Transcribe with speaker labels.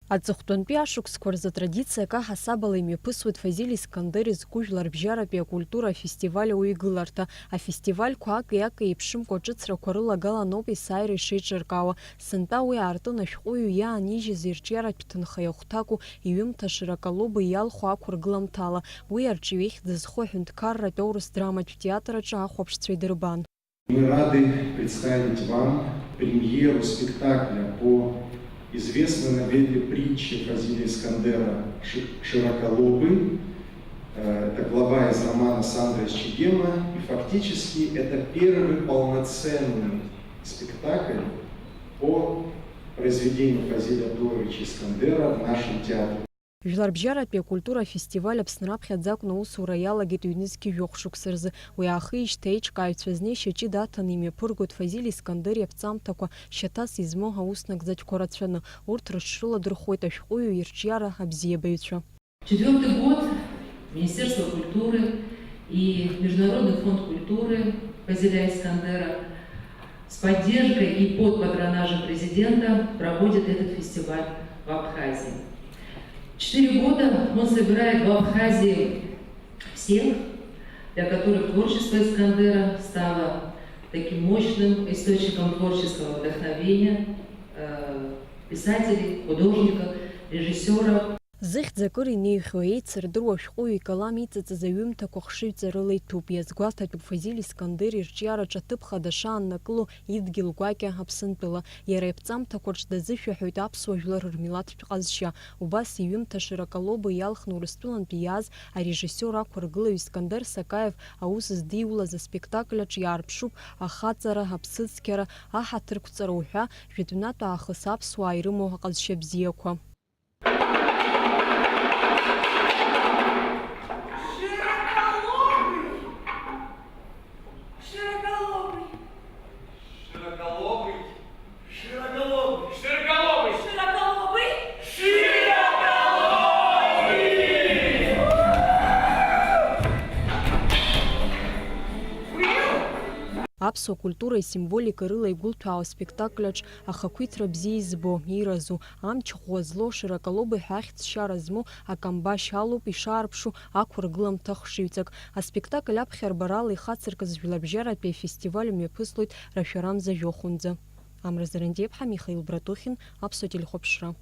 Speaker 1: Аҵыхәтәантәи ашықәсқәа рзы традициак аҳасабала имҩаԥысуеит Фазиль Искандер изку Жәларбжьаратәи акультура афестиваль ауаҩгыларҭа. Афестивальқәа аки-аки еиԥшымкәа ҿыцрақәа рылагалан ауп есааира ишеиҿыркаауа. Сынтәа уи аартын ашәҟәыҩҩы иаанижьыз ирҿиаратә ҭынха иахәҭаку иҩымҭа Широколоба иалху ақәыргыламҭала. Уи арҿиаҩ ихьӡ зху аҳәынҭқарратә аурыс драматә театр аҿы ахәаԥшцәа идырбан.
Speaker 2: Мы рады представить вам премьеру спектакля по известной новелле притчи Фазиля Искандера «Широколобый». Это глава из романа Сандра Исчегема. И фактически это первый полноценный спектакль по произведению Фазиля Абдуловича Искандера в нашем театре.
Speaker 1: Жәларбжьаратәи акультура афестиваль Аԥсны раԥхьаӡа акәны аусура иалагеит ҩнызқьи жәохә шықәса рзы. Уи аахижьҭеи аиҿкааҩцәа знеи шьаҿы даҭаны имҩаԥыргоит Фазиль Искандер иаԥҵамҭақәа шьаҭас измоу аус нагӡатәқәа рацәаны. Урҭ рыҽрыладырхәуеит ашәҟәыҩҩы ирҿиара абзиабаҩцәа.
Speaker 3: Четвертый год Министерство культуры и Международный фонд культуры Фазиля Искандера с поддержкой и под патронажем президента проводят этот фестиваль в Абхазии. 4 года он собирает в Абхазии всех, для которых творчество Искандера стало таким мощным источником творческого вдохновения писателей, художников, режиссеров.
Speaker 1: Зыхьӡакыр инеихьоу еицырдыруа ашәҟәыҩҩы икалам иҵыҵыз аҩымҭақәа хшыҩҵарыла иҭәуп. Иазгәаҭатәуп Фазиль Искандер ирҿиараҿы аҭыԥ хада шааннакыло идгьыл гәакьа Аԥсынтәыла. Иара иаԥҵамҭақәа рҿы дазышәаҳәоит аԥсуа жәлар рмилаҭтә ҟазшьа. Убас иҩымҭа Широколоба иалхны Урыстәылантәи иааз арежиссиор ақәыргылаҩ Искандер Сакаев аус здиулаз аспектакль аҿы иаарԥшуп ахаҵара, аԥсыцқьара, аҳаҭырқәҵара уҳәа жәытәнатә аахыс аԥсуаа ирымоу аҟазшьа бзиақәа. Аԥсуа культура исимволика рыла игәылҭәаауа аспектакльаҿ ахақәиҭра бзиа избо, иразу, амч ӷәӷәа злоу Широколоба ҳәа ахьӡшьара змоу акамбашь алоуп ишаарԥшу ақәыргыламҭа хшыҩҵак. Аспектакль аԥхьарбарала ихацыркыз Жәларбжьаратәи афестиваль мҩаԥыслоит Рашәарамза Жәохәынӡа. Амра Зарандиеԥҳа, Михаил Братухин, Аԥсуа телехәаԥшра.